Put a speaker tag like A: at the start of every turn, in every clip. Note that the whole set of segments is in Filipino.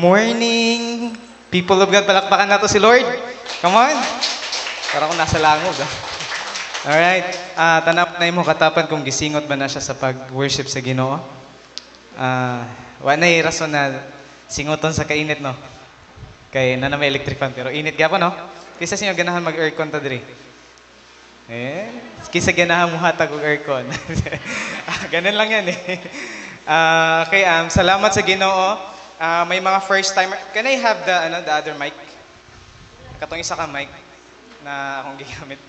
A: morning. People of God, palakpakan nato si Lord. Come on. Para akong nasa langog. Alright. Tanap na imo katapan kung gisingot ba na siya sa pag-worship sa Ginoo. Wala na rason na singoton sa kainit, no? Kay na may electric fan, pero init gyapon, no? Kisa sinyo ganahan mag-aircon ta diri. Kisa ganahan mo hatag og aircon. Ganun lang yan Okay, salamat sa Ginoo. May mga first timer. Can I have the other mic? Katong isa ka mic na akong gigamit.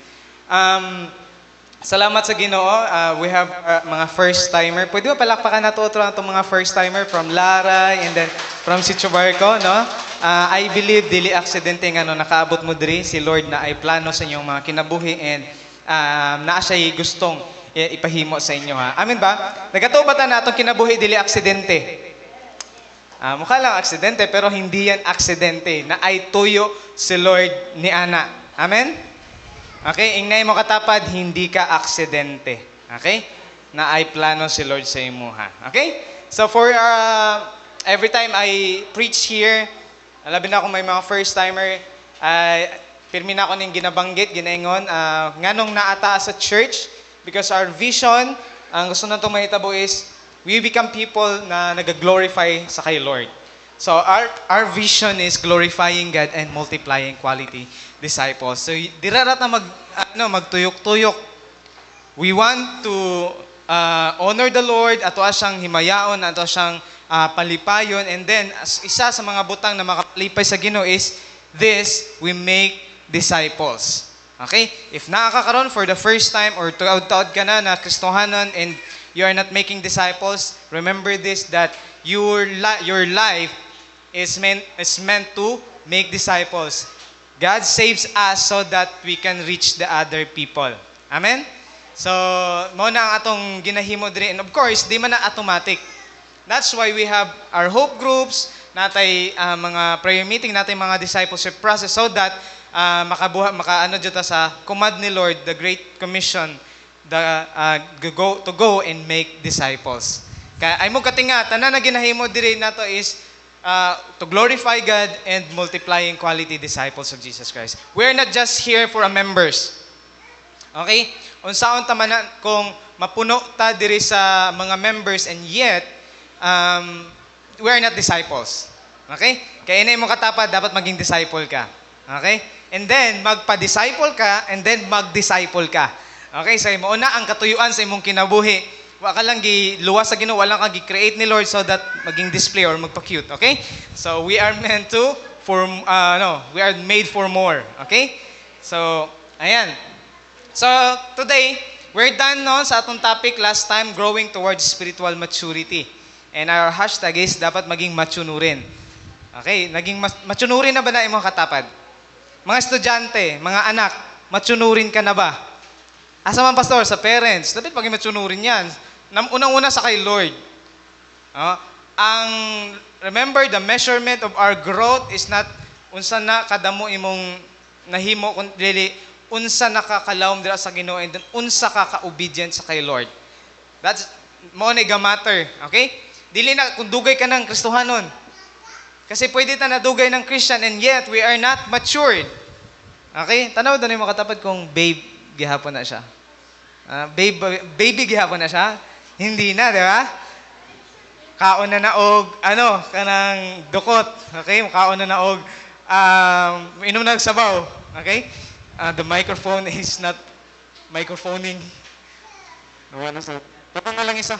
A: Salamat sa Ginoo. We have mga first timer. Pwede ba palakpakan nato itong mga first timer from Lara and then from Sitio Barco, no? I believe dili aksidente nga nakaabot mo diri si Lord na ay plano sa inyong mga kinabuhi and naa siya gustong ipahimo sa inyo, ha. Amen ba? Nagatubatan na itong kinabuhi dili aksidente. Mukha lang aksidente pero hindi yan aksidente na ay tuyo si Lord ni Ana. Amen? Okay, ingnay mo katapad, hindi ka aksidente. Okay? Na ay plano si Lord sa imo, ha. Okay? So for every time I preach here, labi na ako may mga first timer, pirmi na ako ning ginabanggit, ginaingon, nganong naata sa church because our vision, ang gusto na itong mahitabo is we become people na nag-glorify sa kay Lord. So our vision is glorifying God and multiplying quality disciples. So dirarat na magtuyok-tuyok. We want to honor the Lord, ato siyang himayaon, ato siyang palipayon, and then isa sa mga butang na makapalipay sa Ginoo is this, we make disciples. Okay? If nakakaroon for the first time or tuod-tuod ka na Kristohanon and you are not making disciples, remember this, that your life is meant to make disciples. God saves us so that we can reach the other people. Amen? So, mo na ang atong ginahimo diri, and of course, di man na automatic. That's why we have our hope groups, natay mga prayer meeting, natay mga discipleship process so that makaano dito sa command ni Lord, the Great Commission, to go and make disciples. Kaya ay mo katinga, tanan na ginahimo diri nato is to glorify God and multiplying quality disciples of Jesus Christ. We're not just here for members. Okay? Unsaon ta man kung mapuno ta diri sa mga members and yet we are not disciples. Okay? Kaya inay mo katapad, dapat maging disciple ka. Okay? And then, magpa-disciple ka, and then mag-disciple ka. Okay? So, mauna ang katuyuan sa imong kinabuhi. Wa ka lang giluwas sa Ginoo, wala ka gi-create ni Lord so that maging display or magpa-cute. Okay? So, we are meant to, we are made for more. Okay? So, ayan. So, today, we're done sa atong topic last time, growing towards spiritual maturity. And our hashtag is, dapat maging matsunurin. Okay? Naging matsunurin na ba na imong katapad? Mga estudyante, mga anak, matsunurin ka na ba? Asa man pastor? Sa parents. Dapat maging matsunurin yan. Unang-una sa kay Lord. Remember, the measurement of our growth is not unsa na kadamo imong nahimo, kundi unsa nakakalawom dira sa Ginoo and then unsa ka ka-obedient sa kay Lord. That's mo na matter. Okay? Dili na kung dugay ka ng Kristohanon. Kasi pwede ta nadugay ng Christian and yet we are not matured. Okay? Tanaw doon yung makatapat kung babe gihapon na siya. Baby gihapon na siya. Hindi na, di ba? Kaon na naog, kanang dukot. Okay? Kaon na naog, inom na sabaw. Okay? The microphone is not microphoning. Nawa na sa... Tapang nga lang isa.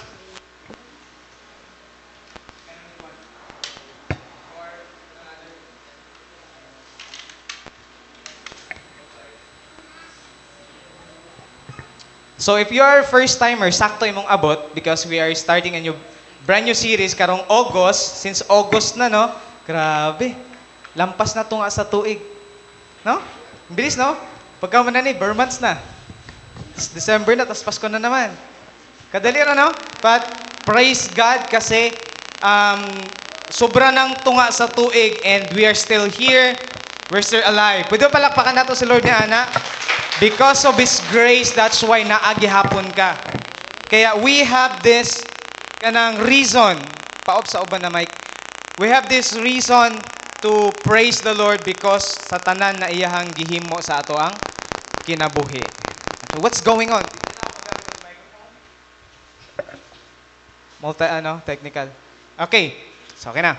A: So if you are first timer, sakto imong abot because we are starting a brand new series karong August. Since August na, no? Grabe. Lampas na tunga sa tuig. No? Bilis, no? Pagka man na ni, months na. December na, tas Pasko na naman. Kadali na, no? But praise God kasi sobra nang tunga sa tuig and we are still here. We're still alive. Pwede ba palakpakan nato si Lord ni Ana? Because of His grace, that's why naagihapon ka. Kaya we have this kanang reason, paop sa uban na mic, We have this reason to praise the Lord because sa tanan na iyahang gihimo sa ato ang kinabuhi. So what's going on? Technical. Okay. So, okay na.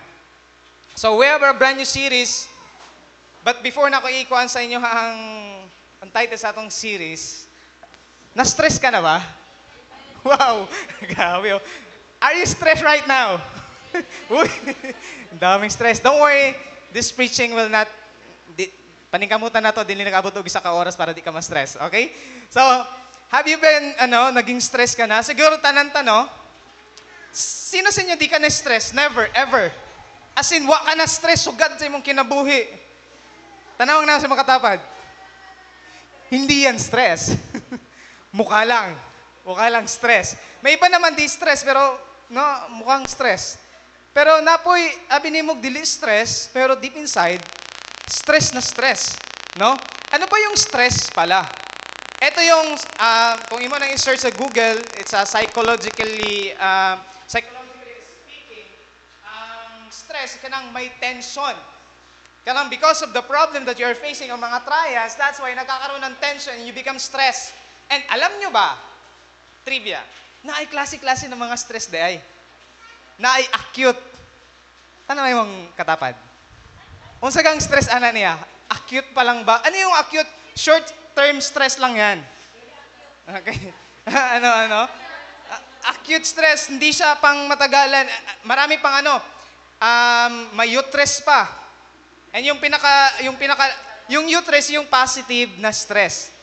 A: So, we have a brand new series. But before na ko ikuan sa inyo ang title sa atong series, na-stress ka na ba? Wow! Grabe oh. Are you stressed right now? Uy! Daming stress. Don't worry. This preaching will not... paningkamutan na to, dili nag-abot og isa ka oras para di ka ma-stress. Okay? So, have you been, naging stress ka na? Siguro tanan-tano, sino sa inyo di ka na-stress? Never, ever. As in, wa ka na-stress, sugad sa imong kinabuhi. Tanawang na sa mga katapad. Hindi yan stress. Mukha lang. Mukha lang stress. May iba naman di stress, pero mukhang stress. Pero napoy, abi ni mong dili stress, pero deep inside, stress na stress. No? Ano pa yung stress pala? Ito yung, kung imo nang i-search sa Google, it's a psychologically speaking, stress, kanang may tension. Kanang because of the problem that you're facing o mga trials, that's why nagkakaroon ng tension and you become stressed. And alam nyo ba, trivia, na ay klase-klase ng mga stress de ay. Na ay acute. Tanong may mong katapad. Unsa kang stress ana niya? Acute pa lang ba? Ano yung acute? Short-term stress lang yan. Okay. Acute stress, hindi siya pang matagalan. Marami pang may uterus pa. And yung uterus, yung positive na stress.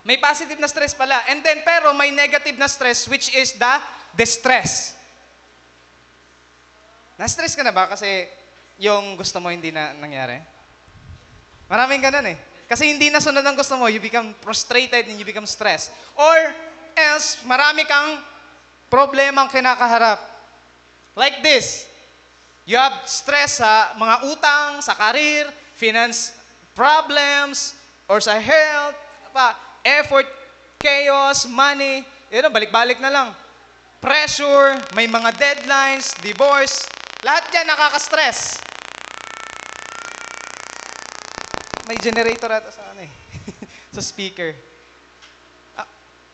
A: May positive na stress pala. And then, pero may negative na stress, which is the distress. Na-stress ka na ba? Kasi yung gusto mo hindi na nangyari? Maraming ganun eh. Kasi hindi na sunod ang gusto mo, you become frustrated and you become stressed. Or else, marami kang problemang kinakaharap. Like this. You have stress sa mga utang, sa career, finance problems, or sa health, effort, chaos, money. Balik-balik na lang. Pressure, may mga deadlines, divorce. Lahat yan nakaka-stress. May generator ata sa sa speaker.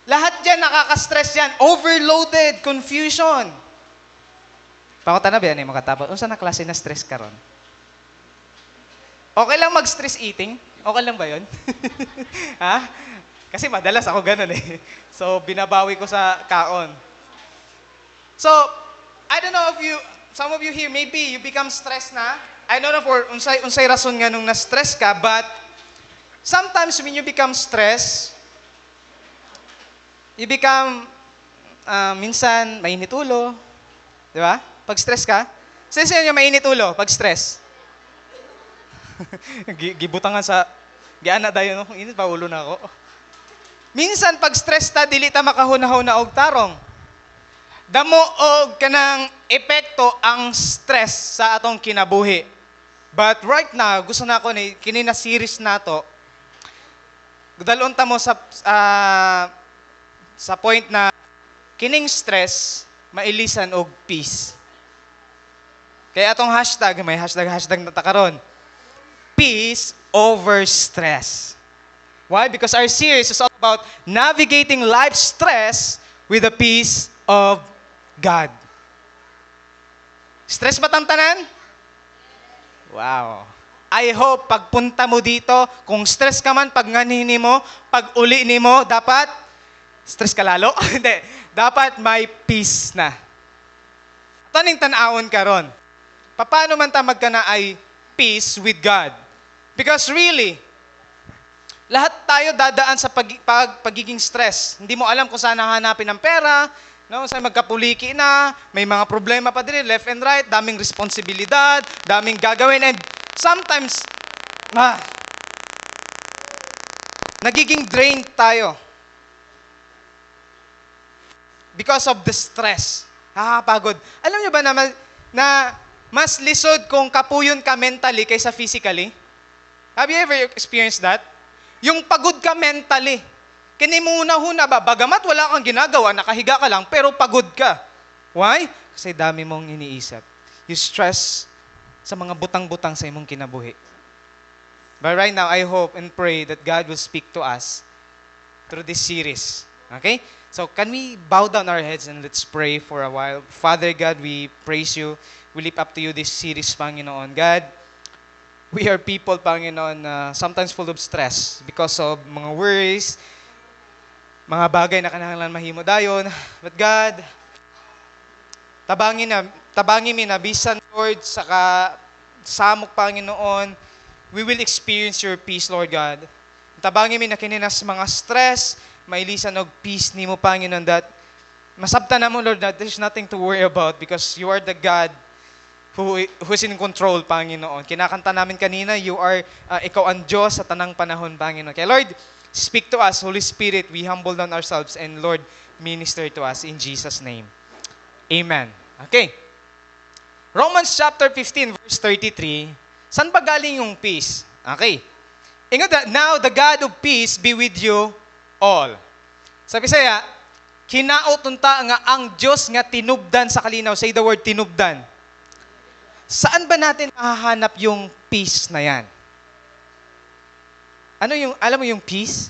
A: Lahat yan nakaka-stress yan. Overloaded, confusion. Pangutan na ba yan mga katapos? Unsa na klase na stress ka ron? Okay lang mag-stress eating? Okay lang ba yun? Ha? Kasi madalas ako ganun eh. So, binabawi ko sa kaon. So, I don't know if some of you here, maybe you become stressed na. I don't know for unsay rason nga nung na-stress ka, but sometimes when you become stressed, you become, minsan, mainit ulo. Di ba? Pag stress ka, sino nyo mainit ulo pag stress? Gibutangan sa, giana dayo, no? Init pa ulo na ako. Minsan, pag stress ta, dili ta makahuna-huna og tarong. Damo og kanang epekto ang stress sa atong kinabuhi. But right now, gusto na ako ni kini na series nato. Dalon ta mo sa point na kining stress mailisan og peace. Kaya atong hashtag, may hashtag na ta karon. Peace over stress. Why? Because our series is all about navigating life's stress with the peace of God. Stress ba tanan? Wow. I hope pagpunta mo dito, kung stress ka man, pag nganini mo, pag uli ni mo, dapat, stress ka lalo? Hindi. Dapat may peace na. Taning tanawon ka ron. Paano man ta magkana ay peace with God? Because really, lahat tayo dadaan sa pagiging stress. Hindi mo alam kung saan hahanapin ang pera, no? Saan magkapuliki na, may mga problema pa din, left and right, daming responsibilidad, daming gagawin, and sometimes, nagiging drained tayo. Because of the stress. Nakakapagod. Alam niyo ba na mas lisod kung kapuyon ka mentally kaysa physically? Have you ever experienced that? Yung pagod ka mentally. Kinimuna-huna ba? Bagamat wala kang ginagawa, nakahiga ka lang, pero pagod ka. Why? Kasi dami mong iniisip. you stress sa mga butang-butang sa imong kinabuhi. But right now, I hope and pray that God will speak to us through this series. Okay? So can we bow down our heads and let's pray for a while. Father God, we praise you. We lift up to you this series, Panginoon. God, we are people, Panginoon, sometimes full of stress because of mga worries, mga bagay na kinahanglan mahimo dayon. But God, tabangin mi na bisan, Lord, saka samok, Panginoon, we will experience your peace, Lord God. Tabangin mi na kininas mga stress, mailisan og peace nimo, Panginoon, that masabtan na mo, Lord, that there's nothing to worry about because you are the God who's in control, Panginoon. Kinakanta namin kanina, ikaw ang Diyos sa tanang panahon, Panginoon. Kaya Lord, speak to us, Holy Spirit, we humble down ourselves, and Lord, minister to us in Jesus' name. Amen. Okay. Romans chapter 15, verse 33, saan ba galing yung peace? Okay. Ingat that, now the God of peace be with you all. Sabi saya, kinaot unta nga ang Diyos nga tinubdan sa kalinaw. Say the word tinubdan. Saan ba natin mahahanap yung peace na yan? Alam mo yung peace?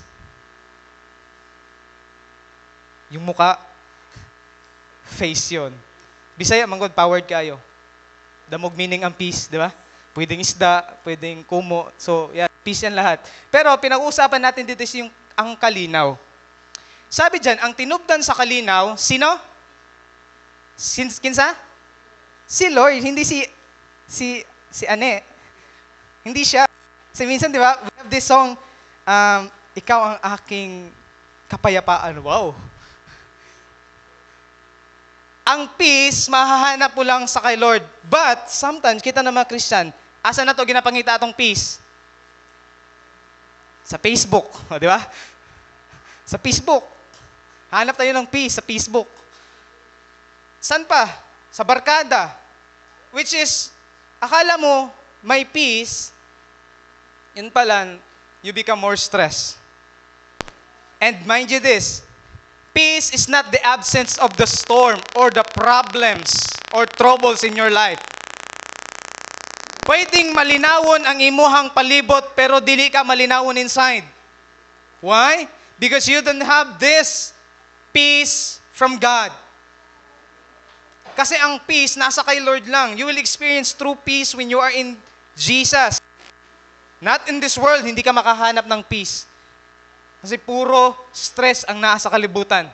A: Yung muka, face yun. Bisaya, manggod, powered kayo. Damog meaning ang peace, di ba? Pwedeng isda, pwedeng kumo. So, yeah, peace yan lahat. Pero pinag-uusapan natin dito is yung ang kalinaw. Sabi dyan, ang tinubdan sa kalinaw, sino? Kinsa? Si Lord, hindi si Ane. Hindi siya. Kasi minsan, di ba, we have this song, ikaw ang aking kapayapaan. Wow. Ang peace, mahahanap mo lang sa kay Lord. But, sometimes, kita na mga Christian, asa na to ginapangita atong peace? Sa Facebook. O, di ba? Sa Facebook. Hanap tayo ng peace sa Facebook. San pa? Sa barkada. Which is, akala mo, may peace, yun pala, you become more stressed. And mind you this, peace is not the absence of the storm or the problems or troubles in your life. Pwedeng malinawon ang imuhang palibot pero dili ka malinawon inside. Why? Because you don't have this peace from God. Kasi ang peace nasa kay Lord lang. You will experience true peace when you are in Jesus. Not in this world, hindi ka makahanap ng peace. Kasi puro stress ang nasa kalibutan.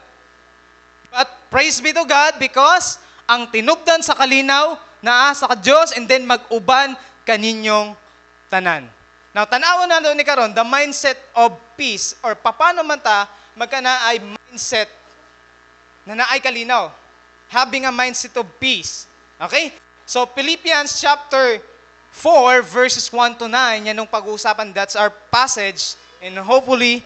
A: But praise be to God because ang tinubdan sa kalinaw, naa sa Diyos, and then mag-uban kaninyong tanan. Now, tanawan na doon ni karon, the mindset of peace, or paano man ta, magkana ay mindset na naay kalinaw. Having a mindset of peace. Okay? So, Philippians chapter 4, verses 1 to 9, yan yung pag-uusapan, that's our passage, and hopefully,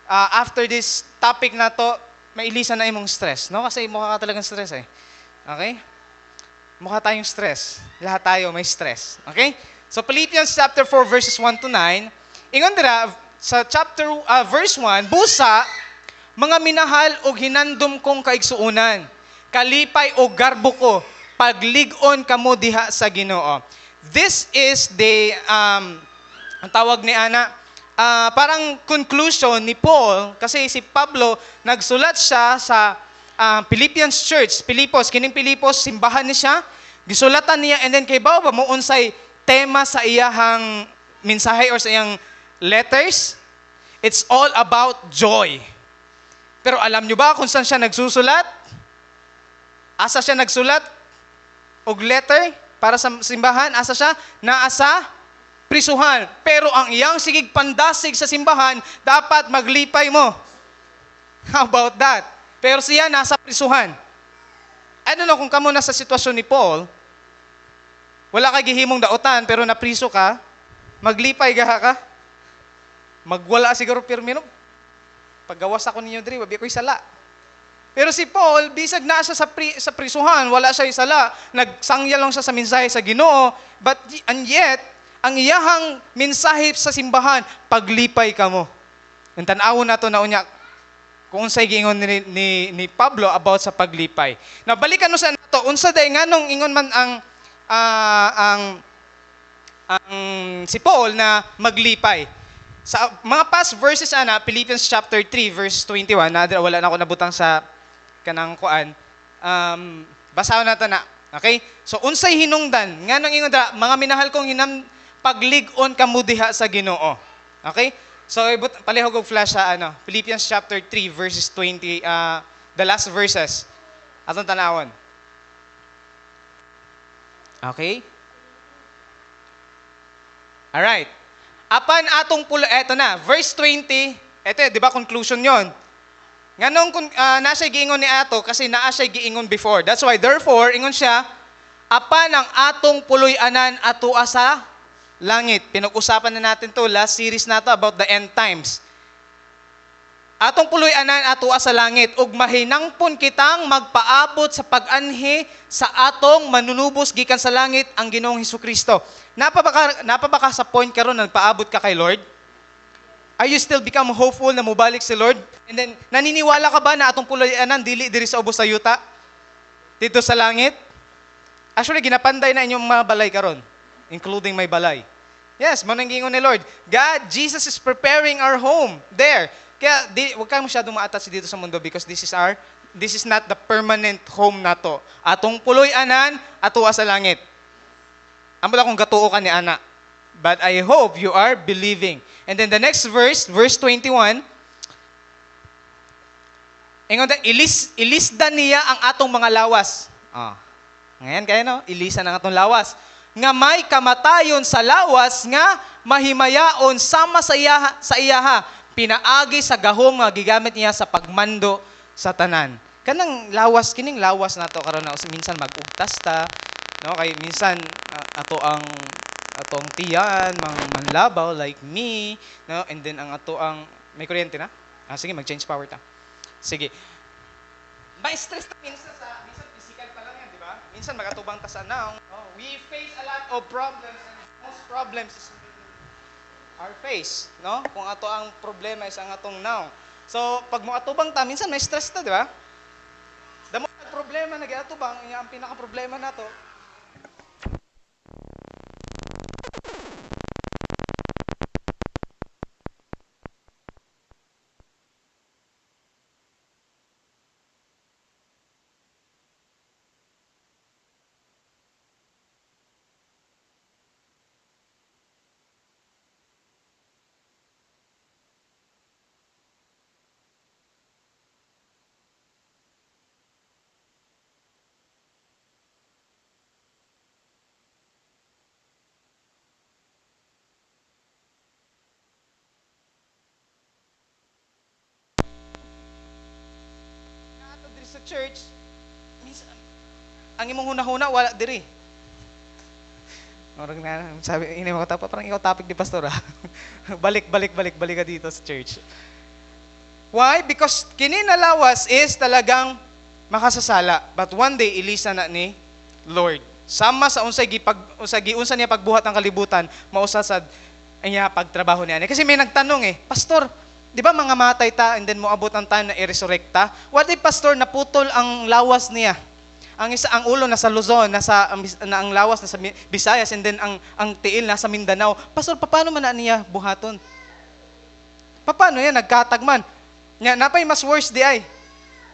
A: after this topic na to, mailisan na imong stress, no? Kasi mukha ka talagang stress eh. Okay? Mukha tayong stress. Lahat tayo may stress. Okay? So Philippians chapter 4 verses 1 to 9, ingon dira sa verse 1, busa mga minahal og hinandom kong kaigsuunan, kalipay o garbo ko, paglig-on kamo diha sa Ginoo. This is the ang tawag ni Ana, parang conclusion ni Paul, kasi si Pablo, nagsulat siya sa Philippians Church, kining Pilipos, simbahan ni siya, gisulatan niya, and then kay bawa mo unsay tema sa iyahang mensahe or sa iyang letters, it's all about joy. Pero alam nyo ba kung saan siya nagsusulat? Asa siya nagsulat? Og letter para sa simbahan, asa siya? Naasa prisuhan. Pero ang iyang sigig pandasig sa simbahan, dapat maglipay mo. How about that? Pero siya nasa prisuhan. I don't know kung kamo na sa sitwasyon ni Paul, wala ka gihimong daotan, pero napriso ka, maglipay gaha ka, magwala siguro pirmino, paggawas ako ninyo diri, wabi ko'y sala. Pero si Paul, bisag na siya sa prisuhan, wala siya isala, nagsangya lang siya sa mensahe sa Ginoo, and yet, ang iyahang mensahe sa simbahan, paglipay ka mo. Ang tanawon nato na unya, kung unsay giingon ni Pablo about sa paglipay. Na balikan no sa nato, unsa day nganong ingon man ang ang si Paul na maglipay. Sa mga past verses Philippians chapter 3 verse 21, wala na ako nabutang sa kanang kuan. Basahan nato na. Okay? So unsay hinungdan nganong ingon dra mga minahal kong paglig-on kamo diha sa Ginoo. Okay? So palihog og flash sa Philippians chapter 3 verses 20 the last verses. Atong tanawon. Okay? Alright. Apan atong eto na, verse 20, eto di ba conclusion yon. Nganong nasa giingon ni ato kasi naa siya giingon before. That's why, therefore, ingon siya, apan ang atong puloy-anan atua sa langit. Pinag-usapan na natin to last series nato about the end times. Atong puloy-anan atua sa langit, ug mahinangpon kitang magpaabot sa pag-anhi sa atong manunubos gikan sa langit ang Ginoong Hesukristo. Napabaka sa point karon nagpaabot ka kay Lord? Are you still become hopeful na mubalik si Lord? And then, naniniwala ka ba na atong puloy-anan dili diri sa ubos sa yuta? Dito sa langit? Actually, ginapanday na inyong mga balay karon, including my balay. Yes, mananggingon ni Lord. God, Jesus is preparing our home there. Kaya wag kang masyadong ma-attach dito sa mundo because this is not the permanent home nato. Atong puloy-anan atua sa langit. Amo akong gatuo ka ni ana. But I hope you are believing. And then the next verse 21, ingon da ilisdan niya ang atong mga lawas. Ngayon kaya no, ilisan ang atong lawas. Nga may kamatayon sa lawas nga mahimayaon sama sa iyaha pinaagi sa gahom nga gigamit niya sa pagmando sa tanan. Kanang lawas kining lawas nato karon na minsan mag-ugtas ta, no, kay minsan atong tiyan manlabaw like me, no, and then ang may kuryente na. Sige, mag-change power ta. Sige. May stress ta minsan physical pa lang yan, di ba? Minsan magatubang ta sa naong. We face a lot of problems and most problems is our face, no? Kung ato ang problema is ang atong now. So, pag mo atubang ta, minsan may stress ta, di ba? Damo ang problema nag-atubang, ang pinaka-problema nato. Sa church, minsan, ang imong huna-huna, wala diri. Orang na, sabi, ini mga parang ikaw topic ni pastor balik ka dito sa church. Why? Because kini na lawas is talagang makasasala. But one day, ilisa na ni Lord. Sama sa unsa niya pagbuhat ng kalibutan, mausasad niya pagtrabaho niya. Kasi may nagtanong Pastor, di ba mga matay ta and then moabot ang time na i-resurrecta? What if pastor naputol ang lawas niya? Ang ulo nasa Luzon, ang lawas nasa Visayas and then ang tiil nasa Mindanao. Pastor, paano man na niya buhaton? Paano yan nagkatagman? Nya napay mas worse di ay.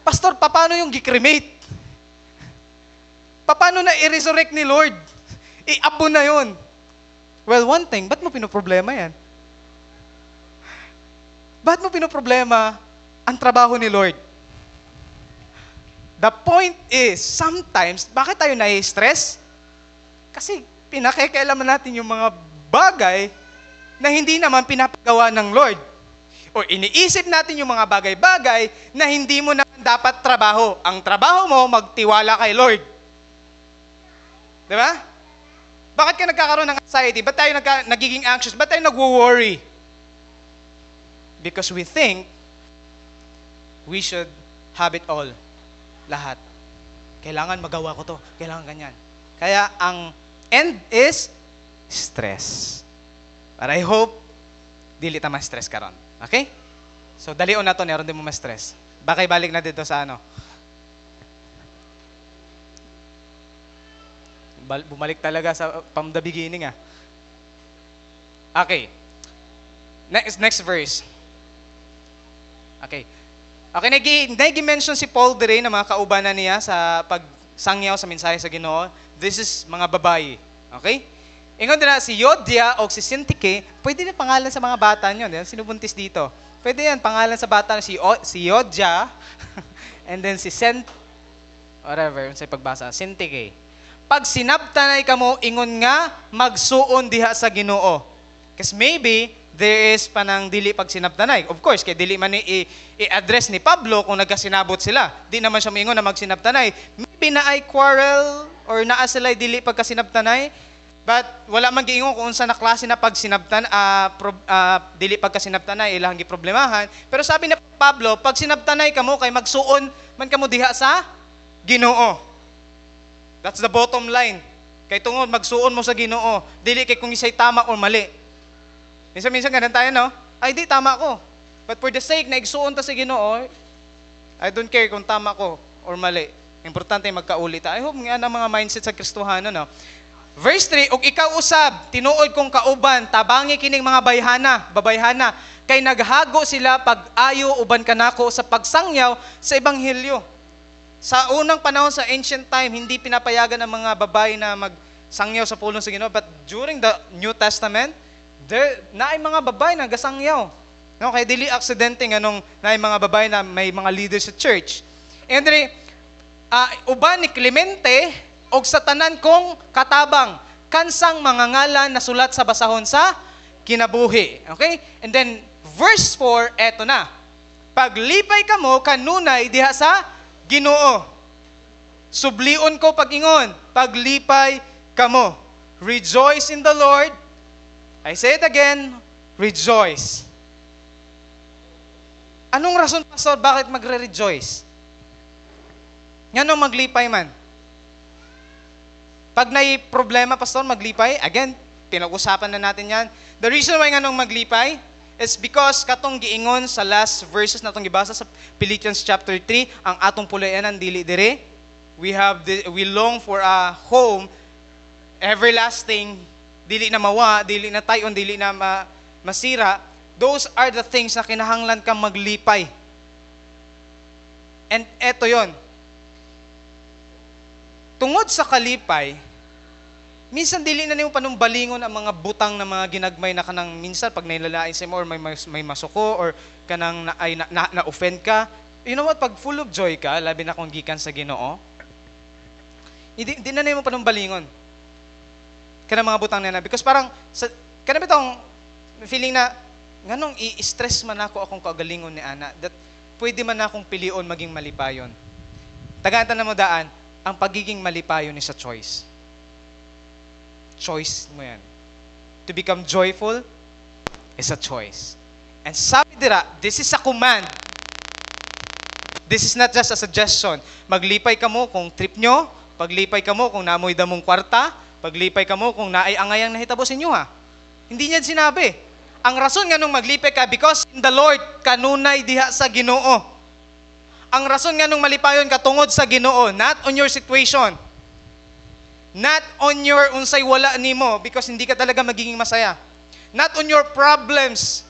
A: Pastor, paano yung gi-cremate? Paano na i-resurrect ni Lord? Iabo na yon. Well, one thing, ba't mo pinoproblema yan? Ba't mo pinoproblema ang trabaho ni Lord? The point is, sometimes, bakit tayo nai-stress? Kasi pinakikialaman natin yung mga bagay na hindi naman pinapagawa ng Lord. O iniisip natin yung mga bagay-bagay na hindi mo naman dapat trabaho. Ang trabaho mo, magtiwala kay Lord. Di ba? Bakit ka nagkakaroon ng anxiety? Ba't tayo nagiging anxious? Ba't tayo nagwo-worry? Because we think we should have it all. Lahat. Kailangan magawa ko to. Kailangan ganyan. Kaya ang end is stress. But I hope dili ta ma-stress karon. Okay? So dalion na to, neron din mo ma-stress. Bakay balik na dito sa Bumalik talaga sa from the beginning ah. Okay. Next verse. Okay. Okay, nag-mention si Paul dire na mga kaubanan niya sa pagsangyaw sa mensahe sa Ginoo. This is mga babae. Okay? Ingon na si Yodia o si Syntyche, pwede na pangalan sa mga bata nyo. Sinubuntis dito. Pwede yan, pangalan sa bata si Yodia, and then si whatever, sa pagbasa, Syntyche. Pag sinabtanay ka mo, ingon nga, magsuon diha sa Ginoo. Kasi maybe, there is panang dili pag sinabtanay. Of course, kaya dili man i-address ni Pablo kung nagkasinabot sila. Di naman siya moingon na magsinabtanay. Maybe na ay quarrel or naa sila dili pagkasinabtanay. But wala man giingon kung unsa na klase na pagsinabtan dili pagkasinabtanay ilang giproblemahan. Pero sabi ni Pablo, pag sinabtanay kamo kay magsuon man kamo diha sa Ginoo. That's the bottom line. Kay tungod magsuon mo sa Ginoo, dili kay kung isay tama or mali. Minsan ganun tayo, no? Ay, di, tama ko. But for the sake na igsuon ta sa Ginoo, I don't care kung tama ko or mali. Importante magkauli ta. I hope nga na mga mindset sa Kristohano, no? Verse 3, og ikaw usab, tinuod kong kauban, tabangi kining mga babayhana, kay naghago sila pag-ayo uban kanako sa pagsangyaw sa Ebanghelyo. Sa unang panahon sa ancient time, hindi pinapayagan ng mga babae na magsangyaw sa pulong sa Ginoo. But during the New Testament, naay mga babae na gasangyaw. No, kaya dili aksidente nganong naay mga babae na may mga leaders sa church. And uban ni Clemente og sa tanan kong katabang kansang mga ngalan na sulat sa basahon sa kinabuhi. Okay? And then verse 4, eto na. Paglipay kamo kanunay diha sa Ginoo. Sublion ko pag-ingon, paglipay kamo. Rejoice in the Lord. I say it again, rejoice. Anong rason, Pastor, bakit magre-rejoice? Nganong maglipay man? Pag may problema, Pastor, maglipay, again, pinag-usapan na natin yan. The reason why nganong maglipay is because katong giingon sa last verses na itong gibasa sa Philippians chapter 3, ang atong pulayanan dili dire. We long for a home everlasting, dili na mawa, dili na tayon, dili na masira. Those are the things na kinahanglan kang maglipay. And eto yon. Tungod sa kalipay, minsan dili na nimo panumbalingon ang mga butang na mga ginagmay na kanang minsan pag nailalain sa mo or may masuko or kanang na-offend ka. You know what? Pag full of joy ka, labi na kung gikan sa Ginoo, hindi na nimo panumbalingon kanang mga butang na because parang kanang bitong feeling na nganong i-stress man ako akong kagalingon ni ana that pwede man akong pilion maging malipayon. Tagatan na mo daan, ang pagiging malipayon is a choice. Choice mo yan. To become joyful is a choice. And sabi dira, this is a command. This is not just a suggestion. Maglipay ka mo kung trip nyo, paglipay ka mo kung namoy damong kwarta, paglipay ka mo kung naay angayang nahitabo sa inyo ha. Hindi niya sinabi. Ang rason nga nung maglipay ka, because in the Lord, kanunay diha sa Ginoo. Ang rason nga nung malipayon ka tungod sa Ginoo, not on your situation. Not on your unsay wala nimo, because hindi ka talaga magiging masaya. Not on your problems.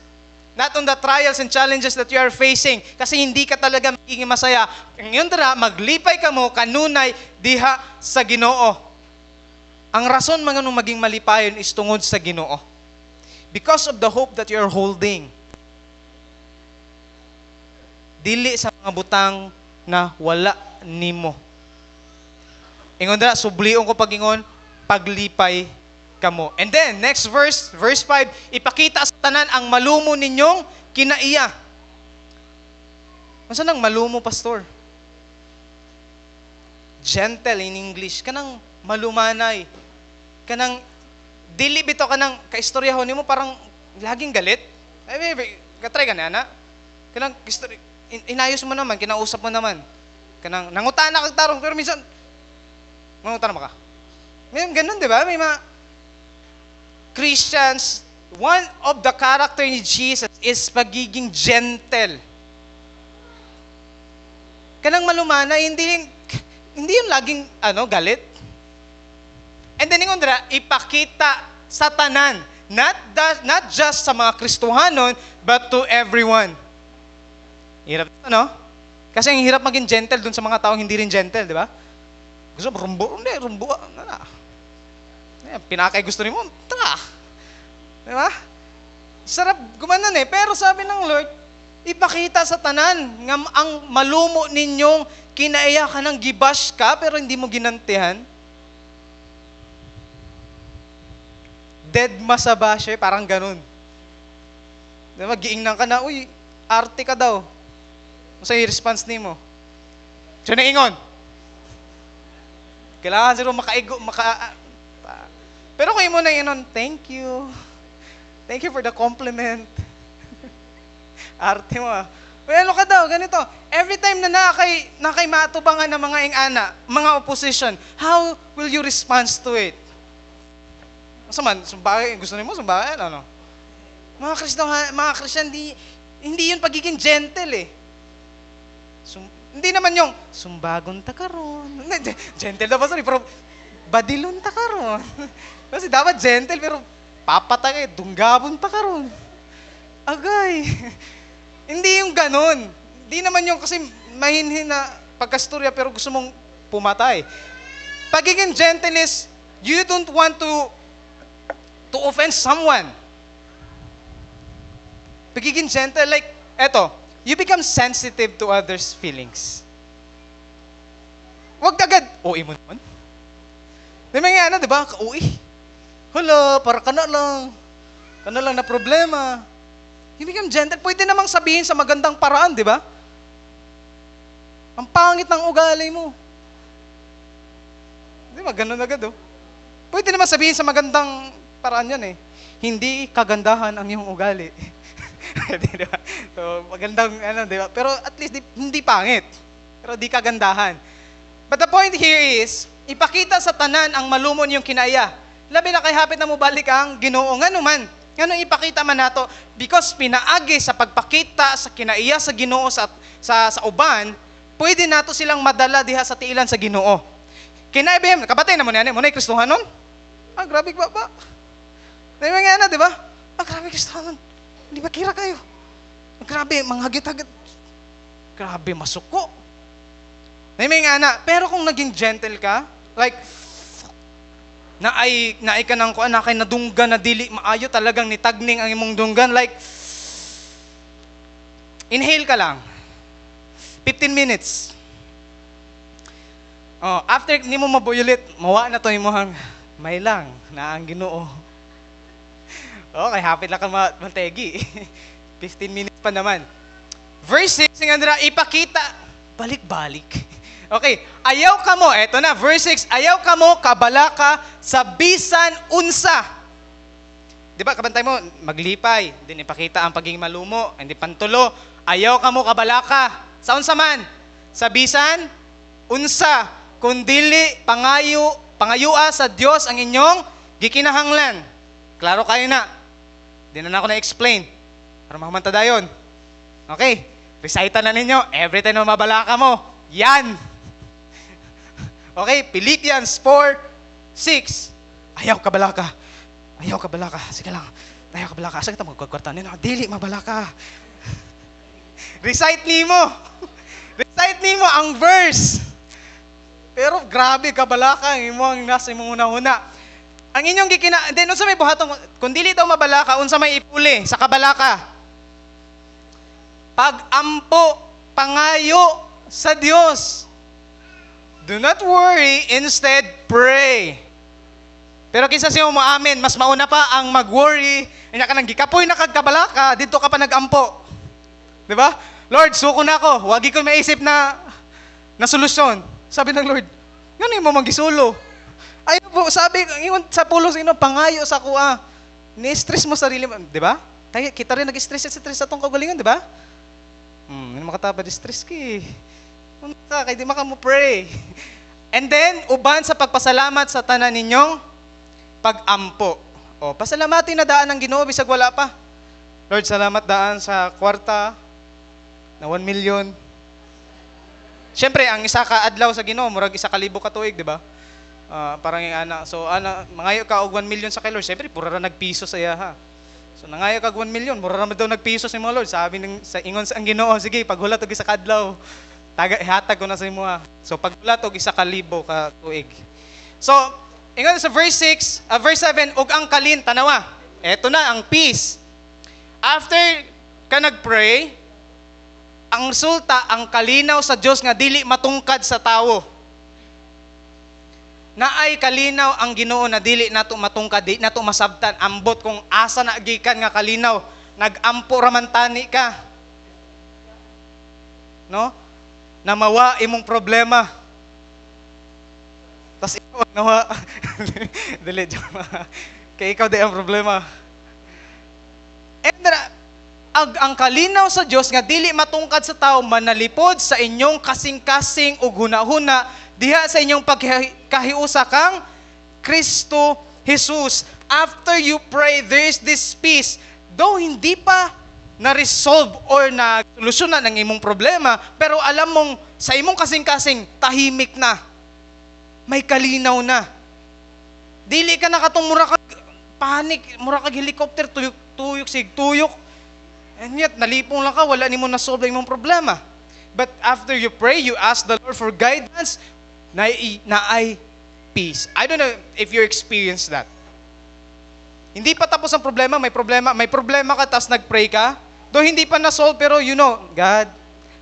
A: Not on the trials and challenges that you are facing, kasi hindi ka talaga magiging masaya. Ngayon tara, maglipay ka mo, kanunay diha sa Ginoo. Ang rason mga nung maging malipayon is tungod sa Ginoo. Because of the hope that you are holding. Dili sa mga butang na wala nimo. Ingon dira, sublion ko pag-ingon, paglipay kamo. And then, next verse 5, ipakita sa tanan ang malumo ninyong kinaiya. Ano saan ang malumo, Pastor? Gentle in English. Kanang malumanay. Kanang dili bitaw kanang kaistoryahon nimo parang laging galit. Ay, katry ka na. Kanang inayos mo naman, kinausap mo naman. Kanang nangutana kag tarong pero minsan mangutana ka. May ganun, di ba? May mga Christians, one of the character ni Jesus is pagiging gentle. Kanang malumana, hindi yung laging galit. And then ingon dira, ipakita sa tanan. Not just sa mga Kristohanon, but to everyone. Hirap ito, no? Kasi ang hirap maging gentle dun sa mga taong hindi rin gentle, di ba? Gusto mo, rumbo, pinakay gusto rin mo, tara. Di ba? Sarap gumanon eh. Pero sabi ng Lord, ipakita sa tanan nga ang malumo ninyong kinaiya ka ng gibash ka, pero hindi mo ginantihan. Dead masabashe, parang ganun. Di ba? Giingnan ka na, uy, arte ka daw. Masa yung response ni mo? Siya na ingon. Kailangan sila makaigo, pero kung mo na inon, thank you. Thank you for the compliment. Arte mo ah. Well, ka daw, ganito. Every time na nakay matubangan ng mga ingana, mga opposition, how will you respond to it? Masaman, sumbagay, gusto niyo mo, sumbagay, ano? Mga Christian, hindi yun pagiging gentle eh. Hindi naman yung, sumbagon ta karon. Gentle na ba, sorry, pero badilon ta karon. Kasi dapat gentle, pero papatay, dunggabon ta karon. Agay. Hindi yung ganun. Hindi naman yung kasi mahinhin na pagkastorya, pero gusto mong pumatay. Pagiging gentle is, you don't want to offend someone. Pagiging gentle, like, eto, you become sensitive to others' feelings. Huwag agad, uwi mo naman. Di ba nga, di ba? Uwi. Hala, para ka na lang na problema. You become gentle. Pwede namang sabihin sa magandang paraan, di ba? Ang pangit ng ugali mo. Di ba? Ganun agad, oh. Pwede naman sabihin sa magandang paraan yan, eh. Hindi kagandahan ang iyong ugali. Diba? So, magandang, diba? Pero at least, hindi pangit. Pero di kagandahan. But the point here is, ipakita sa tanan ang malumon yung kinaya. Labi na kay hapit na mo balik ang Ginoo. Nga naman, nga ipakita man nato, because pinaagi sa pagpakita sa kinaiya sa Ginoo sa uban, pwede nato silang madala diha sa tiilan sa Ginoo. Kinaibem, kabatay na mo niyan, mo na Kristohanon? Ah, grabe ba? Diba nga na, diba? Ah, grabe Kristohanon. Hindi ba kira kayo? Grabe, manghagit-hagit. Grabe, masuko. May nga na. Pero kung naging gentle ka, like, naay ka ng kuan, nakay nadunggan na dili, maayo talagang nitagning ang imong dunggan, like, inhale ka lang. 15 minutes. Oh, after ni mo mabuyulit, mawa na to imong may lang na ang Ginoo. Okay, hapit lang ka mantegi. 15 minutes pa naman. Verse 6, nga nila, ipakita, balik-balik. Okay, ayaw ka mo, eto na, verse 6, ayaw ka mo, kabala ka, sa bisan unsa. Di ba, kabantay mo, maglipay, din ipakita ang pagiging malumo, hindi pantulo, ayaw ka mo, kabala ka, sa unsa man, sa bisan unsa, kundili, pangayua sa Diyos ang inyong gikinahanglan. Klaro kayo na. Di na ako na-explain. Para makamanta dayon. Okay. Recite na ninyo. Every time na mabala ka mo. Yan. Okay. Philippians 4:6. Ayaw kabala ka. Ayaw kabala ka. Sige lang. Ayaw kabala ka. Asa kita magkwarta nino? Dili, mabala ka. Recite nimo. Recite nimo ang verse. Pero grabe, kabala ka. Ang nasa imong una-una. Ang inyong then unsa may buhaton, kung dili daw mabalaka, unsa may ipuli sa kabalaka? Pag-ampo, pangayo sa Dios. Do not worry, instead pray. Pero kinsa siya mo amen, mas mauna pa ang mag-worry, nya ka nang gikapoy na kag kabalaka, dito ka pa nag-ampo. 'Di ba? Lord, suko na ako, wagi ko maisip na solusyon. Sabi ng Lord, ngano mo magisulo? Ayun po, sabi, yun sa pulos, pangayo sa kuha. Ni-stress mo sarili mo, di ba? Kita rin nag-stress sa itong kagalingan, di ba? Hindi makatapad, stress ki. Kaya di maka mo pray. And then, uban sa pagpasalamat sa tanan ninyong pag-ampo. O, pasalamatin na daan ng Ginoo, bisag wala pa. Lord, salamat daan sa kwarta na 1 million. Siyempre, ang isa ka adlaw sa Ginoo, murag isa ka libo ka tuig, di ba? Parang yung ana. So, mangayo ka og 1 million sa kay Lord. Siyempre, pura ra nagpiso sa iya, ha. So, nangayo ka og 1 million. Mura ra daw nagpiso sa mga Lord. Sabi sa ingon sa ang Ginoo, sige, paghulat og isa kadlaw. Ihatag ko na sa imo, ha. So, paghulat og 1,000 ka tuig. So, ingon sa verse 7, og ang kalin, tanawa. Eto na, ang peace. After ka nag-pray, ang resulta, ang kalinaw sa Diyos nga dili matungkad sa tao. Naay kalinaw ang Ginoo na dili nato matungkad, di nato masabtan. Ambot kung asa na gikan nga kalinaw, nagampo raman tani ka. No? Na mawa imong problema. Tas ikaw nawa. Dili joke. Kay ikaw di ang problema. And ang kalinaw sa Dios nga dili matungkad sa tao, manalipod sa inyong kasing-kasing ug hunahuna diha sa inyong pagkahiusa kang Kristo Jesus. After you pray, there is this peace. Though hindi pa na-resolve or na-solusyonan ang imong problema, pero alam mong sa imong kasing-kasing tahimik na. May kalinaw na. Dili ka na katong mura kag panic, mura kag helicopter, tuyok sig tuyok. And yet, nalipong lang ka, wala nimo na-solve ang imong problema. But after you pray, you ask the Lord for guidance, naay peace. I don't know if you experience that. Hindi pa tapos ang problema, may problema ka, tapos nag-pray ka. Though hindi pa na-solve, pero you know, God,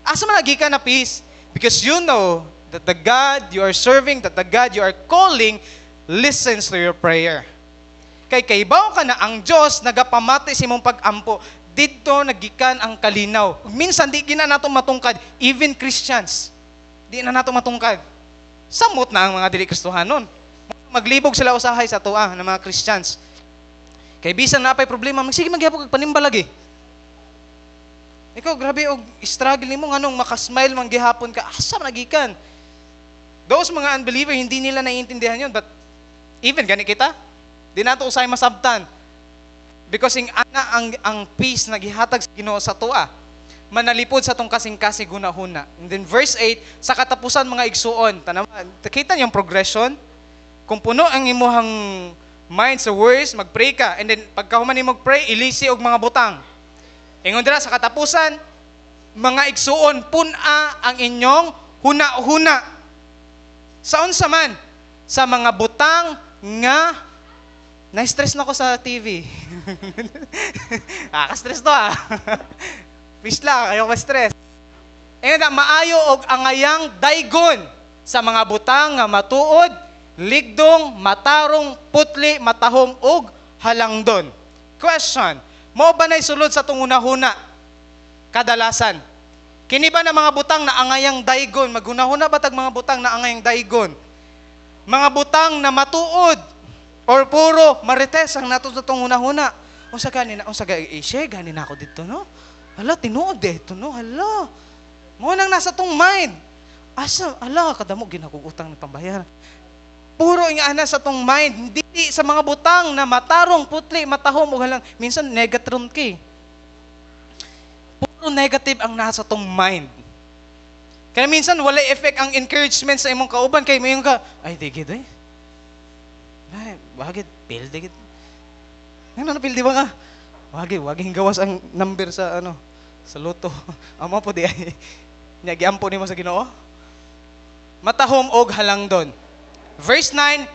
A: asa man lagi ka na peace? Because you know that the God you are serving, that the God you are calling, listens to your prayer. Kay ibaw ka na ang Diyos, nagapamati sa imong pag-ampo. Dito nagikan ang kalinaw. Minsan di gina nato matungkad, even Christians. Di na nato matungkad. Samot na ang mga dili Kristohanon. Maglibog sila usahay sa tuwa ng mga Christians. Kay bisan na pay problema, sige magyapon kag panimbalag eh. Ikaw grabe og struggle nimo nganong makasmile man gihapon ka, asa man nagikan? Those mga unbeliever hindi nila naiintindihan yon, but even gani kita, di nato usay masabtan. Because ang peace na gihatag sa Ginoo sa tuwa, manalipod sa tong kasing-kasing hunahuna. And then verse 8, sa katapusan mga igsuon, tanawa, kita niyong progression. Kung puno ang imuhang mind sa words, mag-pray ka. And then pagkahuman ni mag-pray, ilisi og mga butang. Ingon dira sa katapusan, mga igsuon, puna ang inyong huna-huna. Saon sa man? Sa mga butang nga na-stress na ko sa TV. Ka-stress to Fish lang, ayaw ma-stress. Na maayo og angayang daygon sa mga butang nga matuod, ligdong, matarong, putli, matahom, og halangdon. Question, mo ba na'y sulod sa itong hunahuna? Kadalasan. Kini ba na mga butang na angayang daygon? Maghunahuna ba tag mga butang na angayang daygon? Mga butang na matuod, or puro marites ang nato sa itong hunahuna. Unsa gani na ako dito, no? Hala, tinuod dito, no? Hala. Mo nang nasa tong mind. Asa, hala, kadamo ginakugutang ng pambayaran. Puro ingana sa tong mind, hindi sa mga butang na matarong, putli, matahom, o halang. Minsan, negatron ka. Puro negative ang nasa tong mind. Kaya minsan, wala effect ang encouragement sa imong kauban. Kaya mayroon ka, ay, digid eh. Ay, wagid, pilde gid. Ano pilde ba ka? Waging gawas ang number sa sa loto. Amo po di ay giampo nimo sa Ginoo. Matahom og halangdon. Verse 9,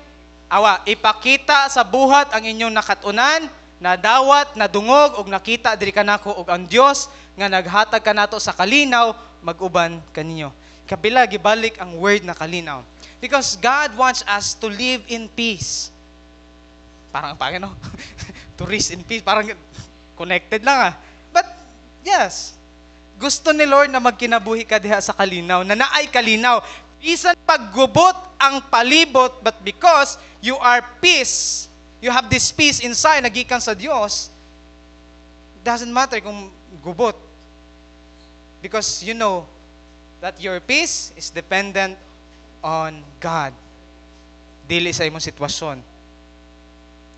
A: ipakita sa buhat ang inyong nakatunan, nadawat, nadungog og nakita diri kanako og ang Dios nga naghatag kanato sa kalinaw mag-uban kaninyo. Kabila gibalik ang word na kalinaw. Because God wants us to live in peace. Parang no? To rest in peace. Parang connected lang But, yes. Gusto ni Lord na magkinabuhi ka diha sa kalinaw. Na naay kalinaw. Bisan paggubot ang palibot, but because you are peace, you have this peace inside, nagikan sa Diyos, doesn't matter kung gubot. Because you know that your peace is dependent on God. Dili sa imong sitwasyon.